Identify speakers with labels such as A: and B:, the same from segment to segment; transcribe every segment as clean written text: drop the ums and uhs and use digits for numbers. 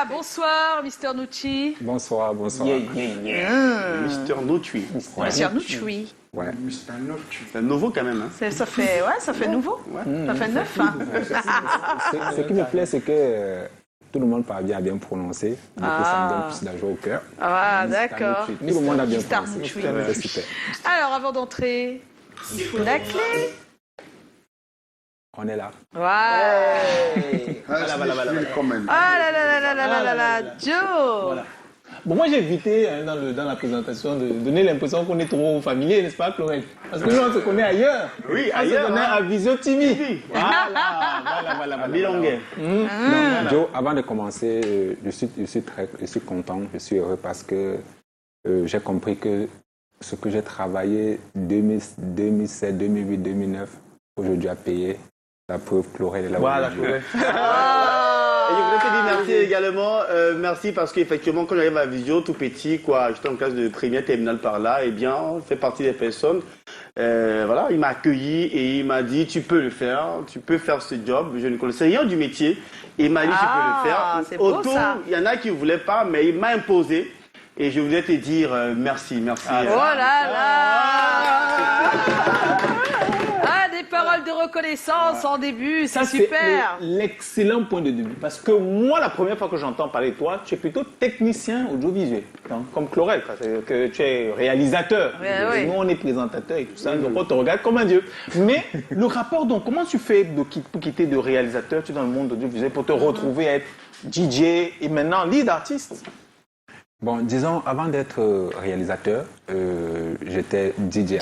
A: Voilà, bonsoir, Mister Nucci.
B: Bonsoir, bonsoir.
C: Mister Nucci.
A: Mister Nucci.
B: Ouais.
C: C'est nouveau quand même. Hein.
A: Ça fait nouveau. Ouais. Ça fait neuf. Hein.
B: Ce qui me plaît, c'est que tout le monde parvient à bien prononcer. Du coup, ça me donne plus de la joie au cœur.
A: Ah, d'accord.
B: Tout le monde a bien
A: Mister
B: prononcé.
A: Nucci.
B: C'est super.
A: Alors, avant d'entrer, il faut la clé.
B: On est là.
A: Ouais.
C: Voilà.
A: Ah là là là là là là là là, Joe.
D: Voilà. Bon, moi j'ai évité dans la présentation de donner l'impression qu'on est trop familier, n'est-ce pas, Chlorel? Parce que nous on se connaît ailleurs.
C: Oui,
D: on
C: ailleurs.
D: On se connaît à Visio TV. Voilà.
C: Bilonguet.
B: Donc, Joe, avant de commencer, je suis content, je suis heureux parce que j'ai compris que ce que j'ai travaillé 2007, 2008, 2009, aujourd'hui à payer. La preuve, Chlorel est là.
D: Voilà,
B: aujourd'hui.
C: Et je voudrais te dire merci également. Merci parce qu'effectivement, quand j'arrive à Visio, tout petit, j'étais en classe de première terminale par là, et bien, on fait partie des personnes. Voilà, il m'a accueilli et il m'a dit, tu peux le faire, tu peux faire ce job. Je ne connaissais rien du métier. Et il m'a dit, tu peux le faire.
A: C'est beau,
C: Autour,
A: ça.
C: il y en a qui ne voulaient pas, mais il m'a imposé. Et je voulais te dire merci.
A: Oh là là. Ah, des paroles de reconnaissance en début, c'est super.
D: C'est l'excellent point de début. Parce que moi, la première fois que j'entends parler de toi, tu es plutôt technicien audiovisuel. Donc, comme Chlorel, parce que tu es réalisateur.
A: Ouais.
D: Nous, on est présentateurs et tout ça. Donc, on te regarde comme un dieu. Mais le rapport, donc, comment tu fais pour quitter de réalisateur, tu es dans le monde audiovisuel, pour te retrouver à être DJ et maintenant lead artiste?
B: Bon, disons, avant d'être réalisateur, j'étais DJ.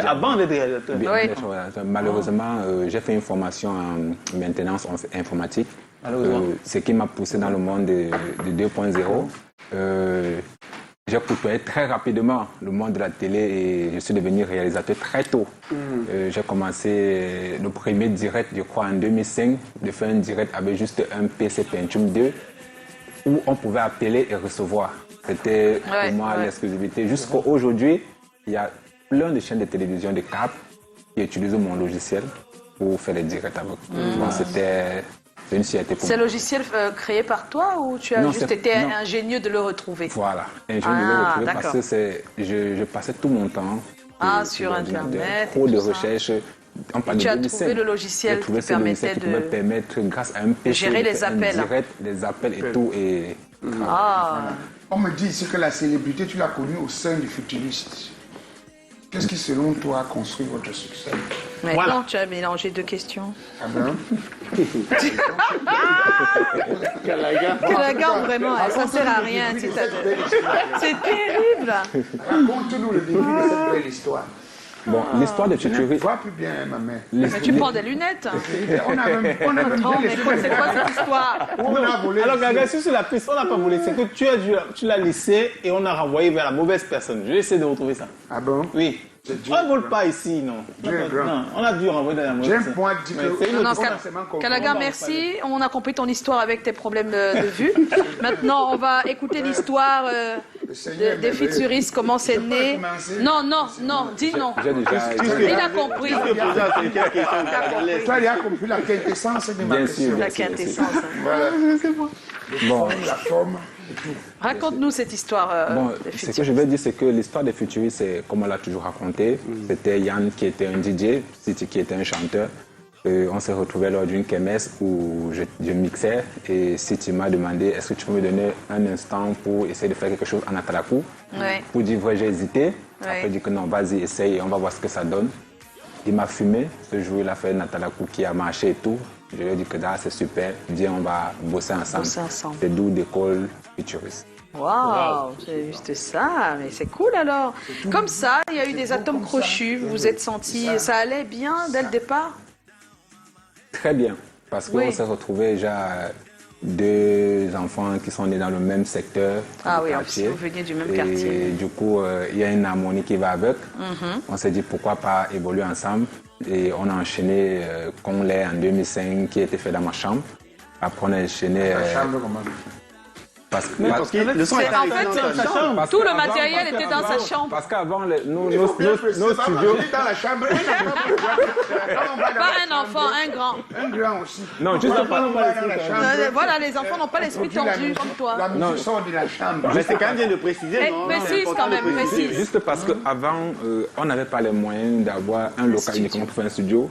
D: Avant d'être réalisateur.
B: Malheureusement, j'ai fait une formation en maintenance informatique, ce qui m'a poussé dans le monde de 2.0. J'ai côtoyé très rapidement le monde de la télé et je suis devenu réalisateur très tôt. J'ai commencé le premier direct, je crois, en 2005, de faire un direct avec juste un PC Pentium 2. Où on pouvait appeler et recevoir. C'était pour moi l'exclusivité. Jusqu'à aujourd'hui, il y a plein de chaînes de télévision de câbles qui utilisent mon logiciel pour faire les directs avec. Donc c'était une fierté pour moi.
A: C'est un logiciel créé par toi ou tu as été ingénieux de le retrouver?
B: Voilà, ingénieux de le retrouver parce que je passais tout mon temps
A: sur Internet.
B: Trop de recherches.
A: Tu as trouvé le logiciel qui permettait
B: de permettre, grâce à un PC,
A: gérer les appels.
B: Les appels et tout. Et...
E: On me dit ici que la célébrité, tu l'as connue au sein du Futuriste. Qu'est-ce qui, selon toi, a construit votre succès?
A: Maintenant, tu as mélangé deux questions.
E: Ah ben?
A: Calagan, vraiment, ça sert à rien. C'est terrible.
E: Raconte-nous le début de cette belle histoire.
B: Bon, l'histoire de
E: Je ne
B: Futuriste...
E: vois plus bien, ma mère.
A: Mais tu prends des lunettes.
E: On a même
A: c'est quoi cette histoire?
E: On a volé.
D: Alors, Gaga, sur la piste, on n'a pas volé. C'est que tu l'as laissé et on a renvoyé vers la mauvaise personne. Je vais essayer de retrouver ça.
E: Ah bon?
D: Oui. On ne vole pas ici, non. Non, on a dû renvoyer dans la mauvaise personne.
E: J'ai un point de dire
A: Calagan, merci. On a compris ton histoire avec tes problèmes de vue. Maintenant, on va écouter l'histoire des Futuristes, comment c'est né. Non, dis non. Il a compris.
E: Toi, il a compris la quintessence de ma question.
A: La quintessence.
E: Voilà.
B: Bon.
E: La forme et tout.
A: Raconte-nous cette histoire.
B: Ce que je veux dire, c'est que l'histoire des Futuristes, c'est comme on l'a toujours raconté. C'était Yann qui était un DJ, City qui était un chanteur. On s'est retrouvés lors d'une kermesse où je mixais et City m'a demandé est-ce que tu peux me donner un instant pour essayer de faire quelque chose en Atalakou. Pour dire vrai, j'ai hésité. Après, il dit que non, vas-y, essaye et on va voir ce que ça donne. Il m'a fumé. Ce jour, il a fait un Atalakou qui a marché et tout. Je lui ai dit que c'est super, viens, on va bosser ensemble. C'est d'où d'école Futuriste.
A: Waouh, c'est juste ça, mais c'est cool alors. Comme ça, il y a eu des atomes crochus, vous vous êtes sentis, ça allait bien dès le départ?
B: Très bien, parce qu'on s'est retrouvés déjà deux enfants qui sont nés dans le même secteur.
A: Ah oui, en plus vous veniez du même quartier.
B: Et du coup, il y a une harmonie qui va avec. On s'est dit pourquoi pas évoluer ensemble. Et on a enchaîné comme l'est en 2005 qui a été fait dans ma chambre. Après, on a enchaîné...
E: La chambre, comment?
C: Parce que le son était
A: En fait, tout le matériel était dans sa chambre.
B: Parce qu'avant, nos
E: Il faut bien
B: studios...
E: préciser, parce que je dis dans la chambre.
A: Pas un enfant, un grand.
E: Un grand aussi.
B: Non, juste
E: on va dans la chambre.
A: Voilà, les enfants n'ont pas l'esprit tordu comme toi.
E: La musique sort de la chambre.
C: Mais c'est quand même bien de préciser,
A: Eh,
C: non?
A: précise
C: C'est important
A: quand même,
C: de préciser.
A: précise.
B: Juste parce qu'avant, on n'avait pas les moyens d'avoir un local uniquement pour faire un studio.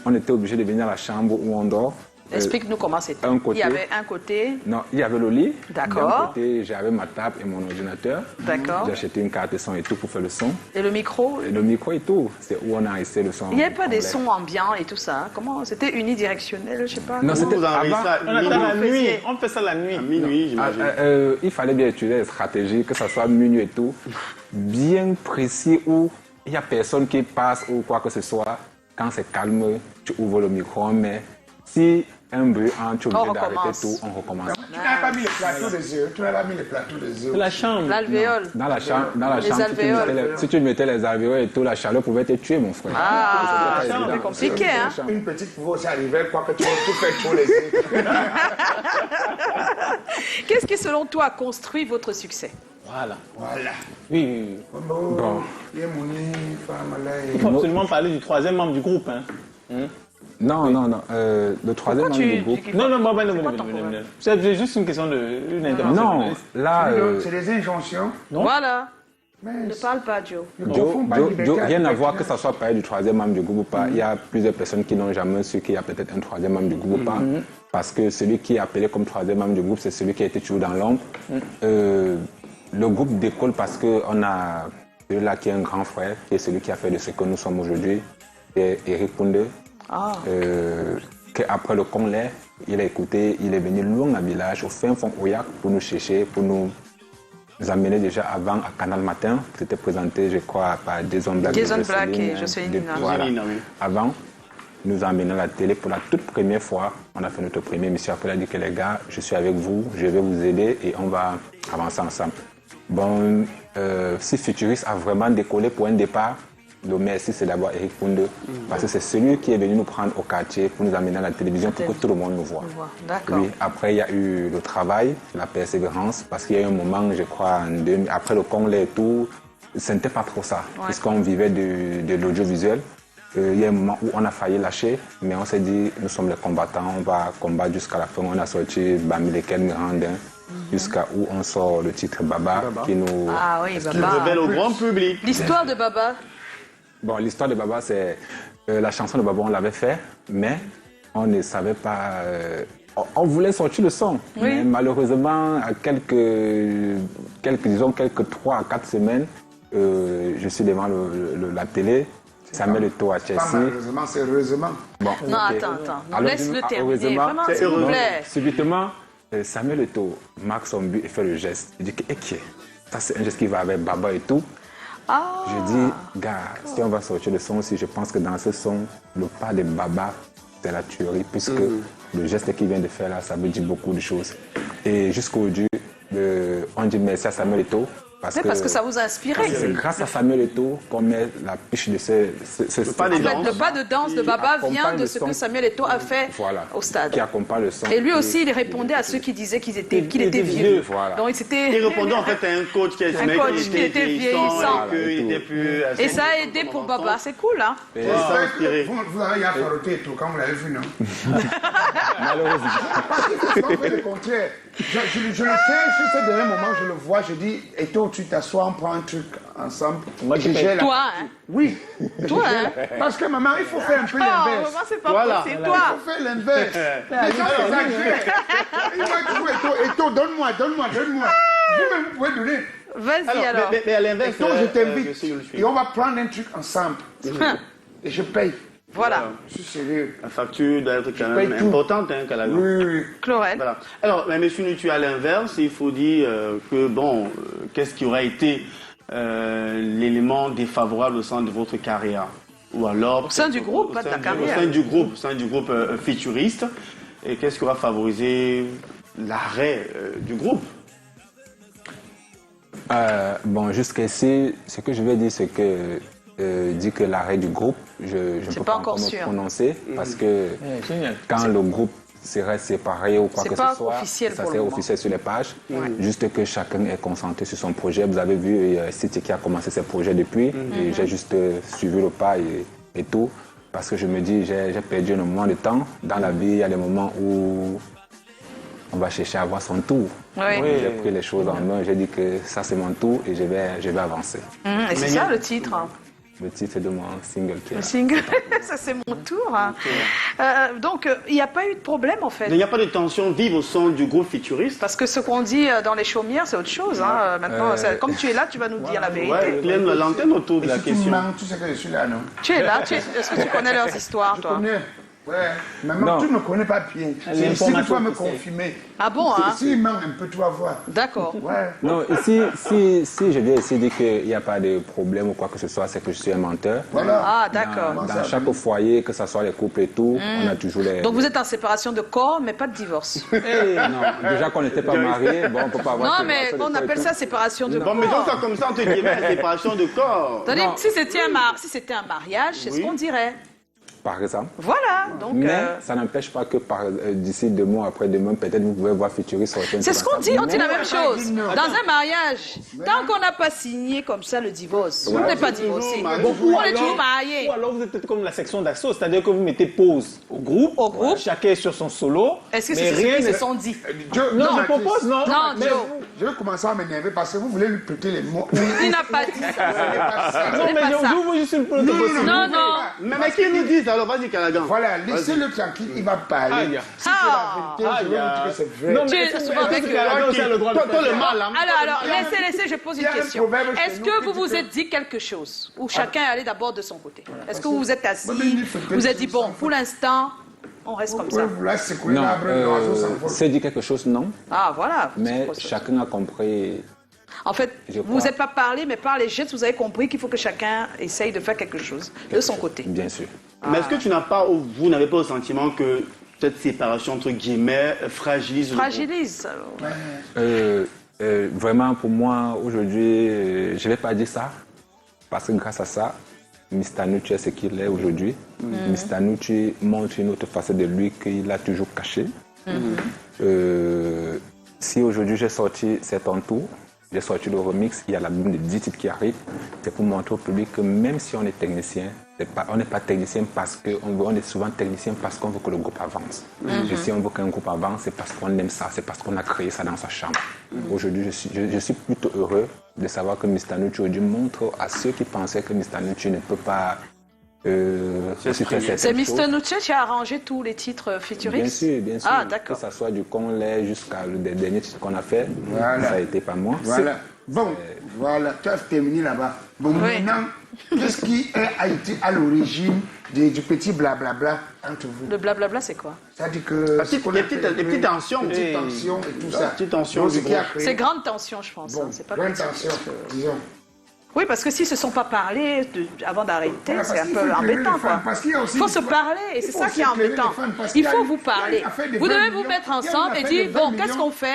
B: On était obligé de venir à la chambre où on dort.
A: Explique-nous comment c'était.
B: Un côté.
A: Il y avait un côté.
B: Non, il y avait le lit.
A: D'accord.
B: D'un côté, j'avais ma table et mon ordinateur.
A: D'accord.
B: J'ai acheté une carte de son et tout pour faire le son.
A: Et le micro.
B: Et le micro et tout. C'est où on a essayé le son.
A: Il n'y avait pas des
B: anglais.
A: sons ambiants et tout ça. Hein. Comment? C'était unidirectionnel, je sais pas.
B: Non, c'était
C: Vous enregistrez
B: avant.
C: à
D: On attend la
C: minuit.
D: nuit. On fait ça la nuit.
C: À minuit, j'imagine.
B: Il fallait bien utiliser les stratégies, que ce soit minuit et tout, bien précis où il n'y a personne qui passe ou quoi que ce soit. Quand c'est calme, tu ouvres le micro, mais si un bruit entre, tu es obligé d'arrêter
A: recommence.
B: tout, on recommence.
E: Tu n'as pas mis le plateau des yeux. Tu n'as pas mis le plateau des yeux.
D: C'est la chambre.
A: L'alvéole.
B: Dans la chambre,
A: Les alvéoles.
B: si tu mettais les alvéoles et tout, la chaleur pouvait te tuer, mon frère.
A: Ah,
B: C'était pas évident.
A: c'est compliqué, hein.
E: Une petite pouvait aussi arriver, quoi que tu vas tout faire trop les yeux.
A: Qu'est-ce qui, selon toi, a construit votre succès?
D: Voilà.
E: Voilà.
D: Oui.
B: Bon.
E: Il y a mon femme là.
D: Il faut absolument parler du troisième membre du groupe. Hein.
B: Non. Le troisième membre du groupe.
D: Non, non.
A: problème?
D: C'est juste une question d'une intervention.
B: Non, là,
E: C'est des injonctions.
A: Voilà.
E: Mais
A: Ne parle pas, Joe.
B: rien à voir que ça soit parlé du troisième membre du groupe ou pas. Il y a plusieurs personnes qui n'ont jamais su qu'il y a peut-être un troisième membre du groupe ou pas. Parce que celui qui est appelé comme troisième membre du groupe, c'est celui qui a été toujours dans l'ombre. Le groupe décolle parce qu'on a celui-là qui est un grand frère, qui est celui qui a fait de ce que nous sommes aujourd'hui, c'est Eric Koundé. Après le Conlais, il a écouté, il est venu loin à village, au fin fond Oyak, pour nous chercher, pour nous amener déjà avant à Canal Matin. C'était présenté, je crois, par Jason Black.
A: Jason Black et Jocelyne Nina.
B: Voilà.
C: Jocelyne, oui.
B: Avant, nous a amené à la télé pour la toute première fois. On a fait notre première émission. Après, il a dit que les gars, je suis avec vous, je vais vous aider et on va avancer ensemble. Bon, si Futuriste a vraiment décollé pour un départ, le merci, c'est d'abord Eric Koundé, parce que c'est celui qui est venu nous prendre au quartier pour nous amener à la télévision pour que tout le monde nous voit.
A: D'accord.
B: Oui, après, il y a eu le travail, la persévérance, parce qu'il y a eu un moment, je crois, après le Congrès et tout, ce n'était pas trop ça, puisqu'on vivait de l'audiovisuel. Il y a un moment où on a failli lâcher, mais on s'est dit, nous sommes les combattants, on va combattre jusqu'à la fin. On a sorti Bami lesquels Mirandin, jusqu'à où on sort le titre Baba, qui nous...
A: Ah oui,
C: Qui
A: Baba.
C: révèle au grand public.
A: L'histoire de Baba.
B: Bon, l'histoire de Baba, c'est... la chanson de Baba, on l'avait fait, mais on ne savait pas... on voulait sortir le son, mais malheureusement, à quelques 3 à 4 semaines, je suis devant la télé, Samuel Eto'o à
E: pas
B: Chelsea.
E: malheureusement, c'est heureusement.
B: Bon,
A: Non,
B: ok.
A: attends. Non,
B: Alors,
A: laisse-le terminer.
B: heureusement,
A: Vraiment,
C: c'est
A: s'il vous
C: heureux.
A: plaît.
B: Subitement, Samuel Eto'o marque son but et fait le geste. Il dit que, ça c'est un geste qui va avec Baba et tout.
A: Ah.
B: Je dis, gars, si on va sortir le son aussi, je pense que dans ce son, le pas de Baba, c'est la tuerie, puisque le geste qu'il vient de faire là, ça veut dire beaucoup de choses. Et jusqu'aujourd'hui, on dit merci à Samuel Eto'o.
A: Parce que ça vous a inspiré.
B: C'est grâce à Samuel Eto'o qu'on met la piche de ce
C: pas des
A: En fait,
C: danses.
A: le pas de danse de Baba
B: Qui
A: vient
B: accompagne
A: de
B: le
A: ce
B: son.
A: que Samuel Eto'o a fait
B: Voilà.
A: au stade.
B: Qui accompagne le son.
A: Et lui aussi, il répondait à ceux qui disaient qu'il était vieux.
B: Voilà.
A: Donc,
C: Il
A: c'était...
C: répondait en fait à un coach qui
A: Un coach qui était vieillissant.
C: et qu'il était plus...
A: Et ça a aidé pour Baba. C'est cool, hein?
E: Vous avez Yafaroté et tout, quand vous l'avez vu, non?
B: Malheureusement.
E: Parce qu'il faut faire le contraire. Je le tiens, sur ce dernier moment, je le vois, je dis, et toi, tu t'assois, on prend un truc ensemble.
D: Moi, je
E: gère la-
A: Toi, hein?
E: Oui.
A: Toi, hein?
E: Parce que maman, il faut faire un peu
A: Oh,
E: l'inverse.
A: maman, c'est pas
C: Voilà.
A: possible.
E: Il
A: Toi.
E: faut faire l'inverse. Les gens exagèrent. Il m'a dit, Eto, donne-moi. Vous-même, vous pouvez donner.
A: Vas-y, alors.
C: Mais à l'inverse,
E: Eto, je t'invite.
C: monsieur Yolchui,
E: Et on va prendre un truc ensemble. Et je paye.
A: Voilà.
E: Je suis sérieux.
C: la facture doit être quand
E: paye
C: même
E: tout.
C: importante qu'elle a.
E: Oui.
A: Chlorel.
C: Voilà. Alors, mais monsieur Nutu, à l'inverse, il faut dire que, bon, qu'est-ce qui aurait été l'élément défavorable au sein de votre carrière? Ou alors...
A: Au sein du groupe, pas de ta carrière.
C: Au sein du groupe futuriste. Et qu'est-ce qui aura favorisé l'arrêt du groupe?
B: Bon, jusqu'ici, ce que je vais dire, c'est que dit que l'arrêt du groupe, je ne peux
A: pas
B: pas
A: encore
B: encore me
A: sûr.
B: prononcer parce que
D: Génial.
B: quand le groupe serait séparé ou quoi que ce soit.
A: C'est pas officiel
B: ça
A: pour
B: serait
A: le moment.
B: officiel sur les pages. Juste que chacun est concentré sur son projet. Vous avez vu City qui a commencé ses projets depuis. Et j'ai juste suivi le pas et tout. Parce que je me dis, j'ai perdu un moment de temps. Dans la vie, il y a des moments où on va chercher à avoir son tour.
A: Oui.
B: J'ai pris les choses en main. J'ai dit que ça, c'est mon tour et je vais avancer.
A: Et c'est ça le titre.
B: Le titre de mon single qui est
A: Le
B: là.
A: single, ça c'est mon tour. Donc, il n'y a pas eu de problème en fait.
C: Il n'y a pas de tension vive au sein du groupe Futuriste.
A: Parce que ce qu'on dit dans les chaumières, c'est autre chose. Maintenant, comme tu es là, tu vas nous dire la vérité.
C: Ouais, claime l'antenne autour de la
E: Si tu
C: question.
E: mens, tu sais que je suis là, non?
A: Tu es là, est-ce que tu connais leurs histoires,
E: Je
A: toi?
E: connais. Ouais, mais même
B: Non.
E: tu ne connais pas bien. C'est ici que tu vas me confirmer.
A: Ah bon, hein?
E: S'il ment un peu, tu vas voir.
A: D'accord.
E: Ouais.
B: Non, ici, si je viens ici dire qu'il n'y a pas de problème ou quoi que ce soit, c'est que je suis un menteur.
E: Voilà.
A: Ah, d'accord.
B: Dans chaque foyer, que ce soit les couples et tout, on a toujours les...
A: Donc vous êtes en séparation de corps, mais pas de divorce.
B: Non, déjà qu'on n'était pas mariés, bon, on ne peut pas avoir...
A: Non, mais on appelle ça séparation de
C: Bon, mais donc
A: corps.
C: ça comme ça, entre guillemets, séparation de corps.
A: C'est-à-dire, si c'était un mariage, c'est ce qu'on dirait.
B: Par exemple.
A: Voilà, donc...
B: Mais ça n'empêche pas que d'ici 2 mois, après demain, peut-être vous pouvez voir Futuriste sortir.
A: C'est ce qu'on dit, on dit la même
E: Mais-
A: chose. Dans un mariage, tant qu'on n'a pas signé comme ça le divorce, on n'est pas divorcé.
C: marié.
A: On est toujours marié.
D: Ou alors vous êtes peut-être comme la section d'assaut, c'est-à-dire que vous mettez pause au groupe, chacun est sur son solo.
A: Est-ce que
D: mais
A: c'est ce
D: rien
A: qu'ils
D: ne
A: se sont dit?
D: Non, je propose, non.
A: Non,
D: mais
A: Joe.
E: Je vais commencer à m'énerver parce que vous voulez lui péter les mots.
A: Il n'a pas dit ça.
D: non, mais
A: pas ça.
D: je vous juste une peu de possibilité.
A: Non, non.
C: Mais qui nous disent alors, vas-y, Calagan.
E: Voilà, laissez-le tranquille, il va parler.
D: Aïe.
E: Si c'est la vérité, je vais vous dire que c'est vrai.
D: Non,
A: Tu
D: mais
A: es souvent avec
D: Calagan aussi a le droit de
C: Toi,
D: faire
C: le
D: ça.
C: mal, hein.
A: Alors, laissez, je pose
E: Il y
A: une
E: a un
A: question.
E: proverbe chez
A: Est-ce
E: nous
A: que
E: qui
A: vous
E: dit
A: vous
E: que-
A: êtes dit quelque chose ou chacun est allé d'abord de son côté? Est-ce que vous vous êtes assis,
E: Mais il faut
A: vous êtes dit,
E: peut-être
A: bon, pour l'instant, on reste comme
E: Vous
A: ça?
E: pouvez vous la secouer
B: Non,
E: l'arbre de l'oiseau sans vol.
B: c'est dit quelque chose, non.
A: Ah, voilà.
B: Mais
A: C'est-
B: chacun a compris.
A: En fait,
B: Je
A: vous
B: crois.
A: n'êtes pas parlé, mais par les gestes, vous avez compris qu'il faut que chacun essaye de faire quelque chose de son côté.
B: Bien sûr.
C: Mais est-ce que tu n'as pas, ou vous n'avez pas le sentiment que cette séparation, entre guillemets, fragilise le groupe?
A: Fragilise.
B: Vraiment, pour moi, aujourd'hui, je ne vais pas dire ça. Parce que grâce à ça, Mr. Nucci est ce qu'il est aujourd'hui. Mr. Nucci montre une autre facette de lui qu'il a toujours cachée. Si aujourd'hui j'ai sorti C'est ton tour, j'ai sorti le remix, il y a l'album de 10 titres qui arrive, c'est pour montrer au public que même si on est technicien, on n'est pas technicien parce qu'on veut, on est souvent technicien parce qu'on veut que le groupe avance. Et si on veut qu'un groupe avance, c'est parce qu'on aime ça, c'est parce qu'on a créé ça dans sa chambre. Aujourd'hui, je suis plutôt heureux de savoir que Mr. Nucci aujourd'hui montre à ceux qui pensaient que Mr. Nucci ne peut pas réussir certaines
A: C'est
B: choses.
A: Mr. Nucci qui a arrangé tous les titres futuristes?
B: Bien sûr.
A: Ah, d'accord.
B: Que ce soit du Conlais jusqu'à le dernier titre qu'on a fait,
E: Voilà.
B: ça a été pas moi.
E: Voilà. Bon, voilà, tu as terminé là-bas. Bon,
A: Oui.
E: maintenant, qu'est-ce qui a été à l'origine du petit blablabla entre vous?
A: Le blablabla, c'est quoi?
E: C'est-à-dire que...
C: Les petites tensions.
E: Les petites tensions et tout ça.
C: petites tensions
E: Donc,
C: du
E: ce qui a
C: groupe.
E: créé...
A: C'est grande tension, je pense.
E: Bon,
A: hein, c'est pas
E: grande
A: petit.
E: tension, disons.
A: Oui, parce que s'ils ne se sont pas parlé avant d'arrêter,
E: Voilà,
A: c'est
E: parce
A: un
E: qu'il
A: peu
E: faut éclairer
A: embêtant,
E: les
A: quoi.
E: fans, parce qu'il y a aussi
A: Il faut
E: une
A: se
E: histoire.
A: parler, et c'est
E: Il
A: ça
E: faut
A: qui est
E: éclairer
A: embêtant.
E: les fans, parce qu'il
A: Il
E: y a
A: faut
E: une-
A: vous
E: il y a
A: parler.
E: une affaire de
A: Vous
E: 20
A: devez vous
E: millions.
A: mettre
E: Il y a une
A: ensemble et
E: affaire
A: dire,
E: de 20
A: bon, qu'est-ce
E: millions.
A: qu'on fait?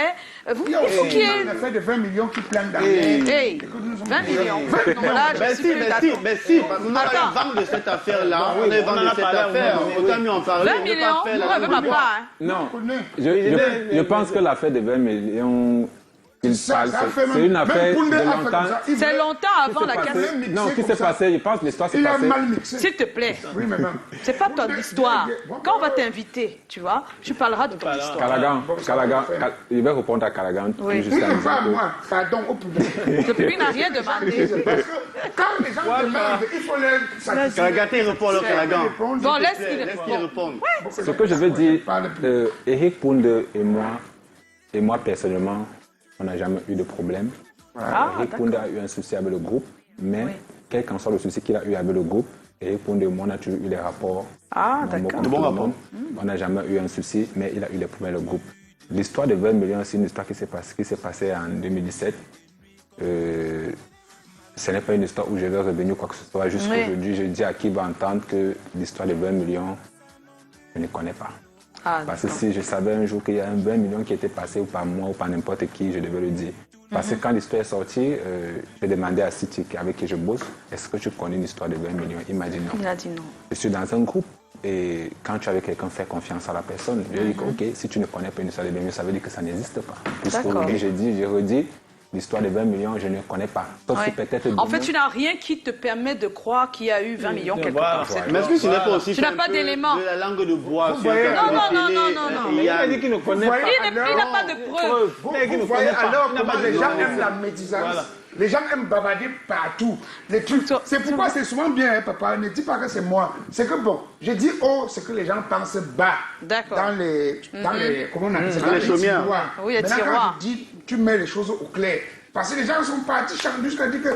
E: Il y a
A: Il faut
E: aussi
A: qu'il y ait...
E: une affaire de 20 millions qui plane dans
D: Hey.
E: l'air.
A: Hey,
E: Et que nous sommes
A: 20
E: obligés-
A: millions.
E: 20
A: Non, là, je
C: Ben
A: suis
C: si,
A: plus
C: ben
A: d'accord.
C: si, ben si. Nous, on a
A: Attends.
C: le vent de cette affaire-là.
D: Bon,
C: On
D: oui,
C: est
D: on
C: vent
D: en
C: de
D: a
C: cette
D: parlé,
C: affaire.
D: on en a
C: Autant mieux en parler.
A: 20
C: ne pas
A: millions,
C: faire la
A: on ne veut
C: même
A: pas, hein.
B: Non,
E: connaît.
B: je pense que l'affaire de 20 millions, il
E: Ça
B: parle,
E: fait même-
B: c'est une
E: même
B: affaire
E: Koundé
B: de
E: a fait
B: longtemps.
E: comme ça. Il
A: C'est
E: voulait-
A: longtemps avant la
E: passé.
A: casse.
E: Mixé
B: Non, qui
E: comme
B: s'est
E: ça.
B: passé, je pense que l'histoire s'est
E: Il a
B: passée.
E: mal mixé.
A: S'il te plaît,
E: Oui, mais même.
A: c'est pas ton histoire. Quand on va t'inviter, tu vois, tu parleras de ton histoire.
B: Calagan, il va répondre à Calagan.
A: Oui.
B: Juste en
E: Oui,
B: disant
E: pas à
B: que-
E: moi, pardon, au public.
A: Le public n'a rien demandé.
E: Parce que quand les gens demandent, il faut leur satisfaire.
C: Calagaté répond le Calagan.
E: Répondre.
A: Bon, laisse-le
C: Laisse-le
A: répondre.
C: répondre.
B: Ce que je veux dire,
E: Parle plus.
B: Eric Pounde et moi personnellement, on n'a jamais eu de problème.
A: Ah,
B: Eric Pounde a eu un souci avec le groupe, mais
A: Oui.
B: quel qu'en soit le souci qu'il a eu avec le groupe, Eric Pounde et moi, on a toujours eu des rapports.
A: Ah,
B: normaux
A: d'accord.
B: comme
C: De bons
B: tout le
C: rapports.
B: monde. On n'a jamais eu un souci, mais il a eu des problèmes avec le groupe. L'histoire de 20 millions, c'est une histoire qui s'est passée en 2017. Ce n'est pas une histoire où je vais revenir quoi que ce soit. Jusqu'aujourd'hui, je dis à qui va entendre que l'histoire de 20 millions, je ne connais pas.
A: Ah,
B: Parce que
A: d'accord.
B: si je savais un jour qu'il y a un 20 millions qui était passé ou par moi ou par n'importe qui, je devais le dire. Parce que quand l'histoire est sortie, j'ai demandé à City avec qui je bosse, est-ce que tu connais une histoire de 20 millions? Il m'a dit non.
A: Il a dit non.
B: Je suis dans un groupe Et quand tu es avec quelqu'un, fais confiance à la personne. Je dis que, ok, si tu ne connais pas une histoire de 20 millions, ça veut dire que ça n'existe pas. Puisqu'aujourd'hui, je redis, l'histoire de 20 millions, je ne connais pas. Sauf si peut-être
A: en fait, tu n'as rien qui te permet de croire qu'il y a eu 20 millions quelque part.
C: Mais est-ce que tu n'as pas aussi
A: Tu n'as pas d'éléments.
C: de la langue de bois
A: Non.
D: Il a dit qu'il ne connaît pas.
A: Il n'a pas de preuves.
E: Vous voyez alors comment les gens aiment la médisance. Les gens aiment bavarder partout. Les trucs. C'est pourquoi c'est souvent bien, hein, papa. Ne dis pas que c'est moi. C'est que bon, je dis haut, c'est que les gens pensent bas.
A: D'accord.
E: Dans les, comment on appelle ça,
C: dans les chaumières.
A: Oui, les
E: Maintenant,
A: tiroirs.
E: quand je dis, tu mets les choses au clair. Parce que les gens sont partis jusqu'à dire que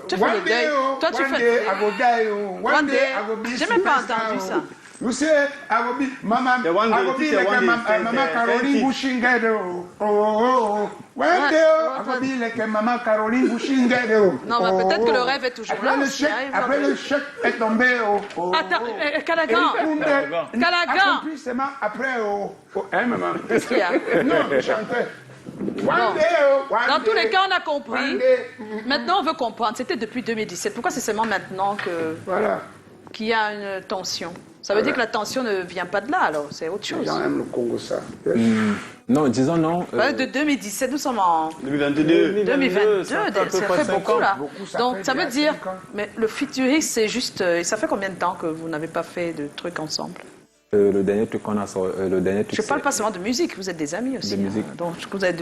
A: Tu fais le deuil. Toi, tu fais. One day. J'ai même pas entendu ça.
E: You say, I will be Mama Caroline Bushingedo. One day, I will be like Mama Caroline Bushingedo.
A: Non, mais peut-être que le rêve est toujours là.
E: Après le chèque est tombé.
A: Attends, Calagan. Calagan.
E: Seulement après, hein, maman?
A: Qu'est-ce qu'il y a?
E: Non, je chantais.
A: Dans tous les cas, on a compris. Maintenant, on veut comprendre. C'était depuis 2017. Pourquoi c'est seulement maintenant qu'il y a une tension? Ça veut dire que la tension ne vient pas de là, alors c'est autre chose.
E: Les gens aiment le Congo, ça.
B: Non, disons non.
A: De 2017, nous sommes en
C: 2022.
A: ça fait beaucoup là. Donc ça veut dire, mais le futuriste, c'est juste, ça fait combien de temps que vous n'avez pas fait de trucs ensemble?
B: Le dernier truc qu'on a sorti,
A: je parle pas seulement de musique, vous êtes des amis aussi.
B: De musique.
A: Hein. Donc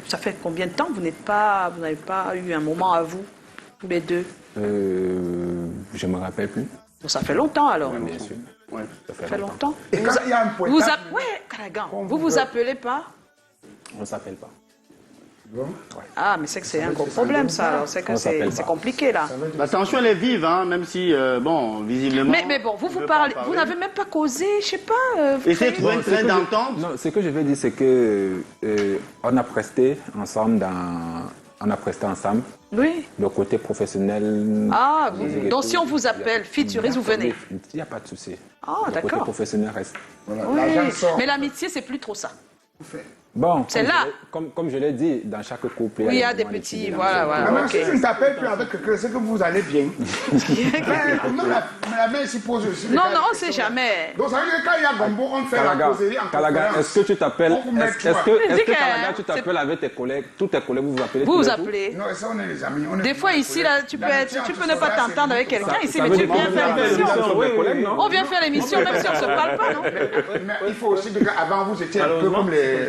A: ça fait combien de temps que vous n'avez pas eu un moment à vous, tous les deux?
B: Je me rappelle plus.
A: Donc, ça fait longtemps alors.
B: Bien sûr.
C: Ouais.
B: Ça
A: Ça fait longtemps.
E: Et quand il y a un point.
A: Caragan, vous vous appelez pas?
B: On ne s'appelle pas.
A: Ah, mais c'est que c'est un gros problème ça, alors c'est que c'est compliqué là.
C: La tension elle est vive, hein, même si, bon, visiblement...
A: Mais bon, vous parlez, vous n'avez même pas causé, je sais pas...
C: Essayez de trouver une train d'entente.
B: Non, ce que je veux dire, c'est que on a presté ensemble
A: Oui.
B: le côté professionnel.
A: Ah,
B: musique et
A: donc
B: tout.
A: si on vous appelle futuriste, vous venez.
B: Il n'y a pas de souci.
A: Ah,
B: Le côté
A: d'accord.
B: professionnel reste.
E: Voilà,
A: Oui.
E: l'argent sort.
A: Mais l'amitié, c'est plus trop ça.
B: Bon,
A: C'est là.
B: Comme je l'ai dit, dans chaque couple,
A: Oui, il y a des
B: moments
A: petits,
B: d'équilibre.
A: voilà.
E: Maman,
A: Ok.
E: si tu ne t'appelles plus avec quelqu'un, c'est que vous allez bien. Comment la main s'y pose aussi.
A: Non, on ne sait jamais.
E: Donc ça veut dire que quand il y a Gombo, on fait la causerie en
B: Kalaga,
E: conférence.
B: est-ce que tu t'appelles,
E: On vous met
B: est-ce
E: toi.
B: que
A: Dis que,
B: Kalaga, tu t'appelles avec tes collègues, tous tes collègues, vous vous appelez
A: Vous
B: tous
A: vous
B: les
A: appelez.
E: Non, ça, on est les amis.
A: Des fois, ici, là, tu peux ne pas t'entendre avec quelqu'un ici,
B: Ça
A: mais
B: veut
A: tu
B: dire qu'on
A: viens faire
B: fait
A: l'émission.
B: l'émission, oui, collègues, non?
A: On vient faire l'émission, même si on ne se parle pas, non?
E: Mais il faut aussi dire qu'avant, vous étiez un peu comme les...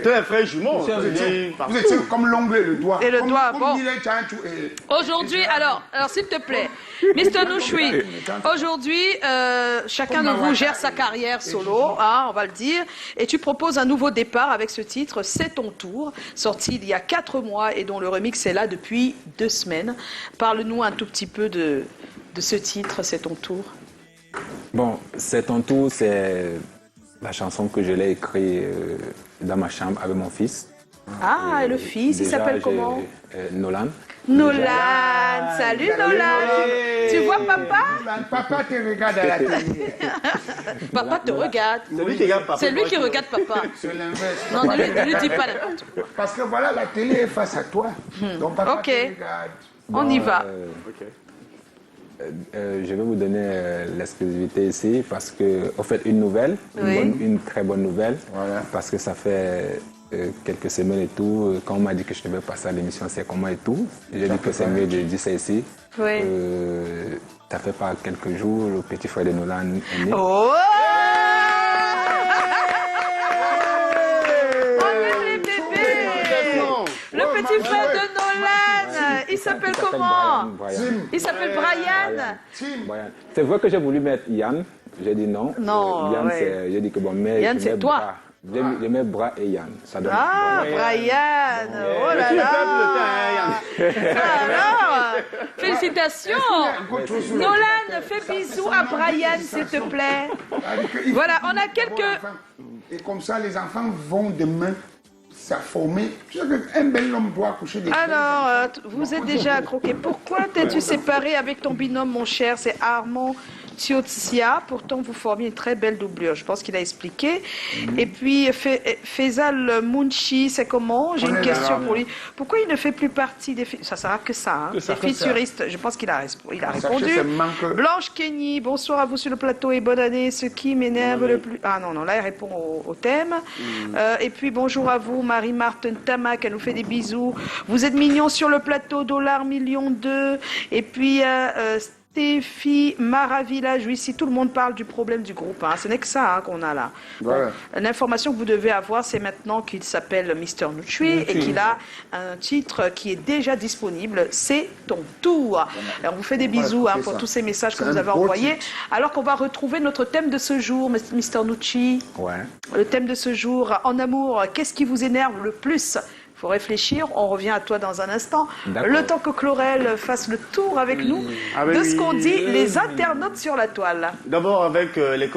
C: Tous les frères jumeaux.
E: Vous étiez comme l'ongle et le doigt.
A: Et le
E: Comme-
A: doigt,
E: comme
A: bon.
E: Mireille Tchantou et-
A: Aujourd'hui, alors s'il te plaît, Mr. Noushoui, aujourd'hui, chacun de vous gère sa carrière solo, hein, on va le dire, et tu proposes un nouveau départ avec ce titre, C'est ton tour, sorti il y a 4 mois et dont le remix est là depuis 2 semaines. Parle-nous un tout petit peu de ce titre, C'est ton tour.
B: Bon, c'est ton tour, c'est la chanson que je l'ai écrite dans ma chambre avec mon fils.
A: Ah, et le fils, il
B: Déjà,
A: s'appelle
B: j'ai,
A: comment?
B: Nolan.
A: Nolan, salut Nolan. Tu vois papa?
E: Papa te regarde à la télé.
A: Papa te regarde.
C: C'est lui qui regarde papa.
A: C'est lui qui regarde papa.
E: C'est l'inverse.
A: Non, ne lui dis pas n'importe quoi.
E: Parce que voilà, la télé est face à toi. Donc papa
A: Ok.
E: te regarde.
A: On y va.
B: Je vais vous donner l'exclusivité ici parce que, au fait, une nouvelle,
A: Oui.
B: une très bonne nouvelle,
E: Voilà.
B: parce que ça fait quelques semaines et tout, quand on m'a dit que je devais passer à l'émission C'est comment et tout, j'ai dit que c'est mieux de dire ça ici.
A: Oui.
B: Ça fait pas quelques jours, le petit frère de Nolan est né.
A: Oh! On aime les bébés! Le petit frère de Nolan, il s'appelle comment?
B: Brian.
A: Il s'appelle Brian.
B: Brian. C'est vrai que j'ai voulu mettre Yann, j'ai dit non.
A: Non,
B: Yann,
A: ouais.
B: j'ai dit que bon, mais
A: Yann,
B: je
A: c'est
B: mets
A: toi.
B: Bras. Je mets Bras et Yann. Ça donne
A: Ah, Brian! Oh là là! Alors, félicitations! Nolan, fais bisous à Brian, s'il te plaît. Voilà, on a quelques...
E: Et comme ça, les enfants vont demain s'afformer. Tu sais qu'un bel homme doit accoucher des
A: Alors, vous êtes déjà croqué. Pourquoi t'es-tu séparé avec ton binôme, mon cher? C'est Armand Tiotsia, pourtant vous formiez une très belle doublure. Je pense qu'il a expliqué. Et puis Faisal Mounchi, c'est comment? J'ai une question pour lui. Pourquoi il ne fait plus partie des... Ça sert à que ça, hein, des featuristes. Je pense qu'il a répondu. Blanche Kenny, bonsoir à vous sur le plateau et bonne année. Ce qui m'énerve le plus... Ah non, là il répond au thème. Et puis bonjour à vous, Marie-Martin Tamac, elle nous fait des bisous. Vous êtes mignons sur le plateau, $1,2 million. Et puis Stéphie Maravillage, ici tout le monde parle du problème du groupe. Hein. Ce n'est que ça qu'on a là.
E: Voilà.
A: L'information que vous devez avoir, c'est maintenant qu'il s'appelle Mr. Nutri et qu'il a un titre qui est déjà disponible. C'est ton tour. Alors, on vous fait des bisous pour tous ces messages que vous avez envoyés. Alors qu'on va retrouver notre thème de ce jour, Mr. Nucci.
B: Ouais.
A: Le thème de ce jour, en amour, qu'est-ce qui vous énerve le plus? Il faut réfléchir, on revient à toi dans un instant. Le temps que Chlorel fasse le tour avec nous de ce qu'ont dit les internautes sur la toile.
C: D'abord avec les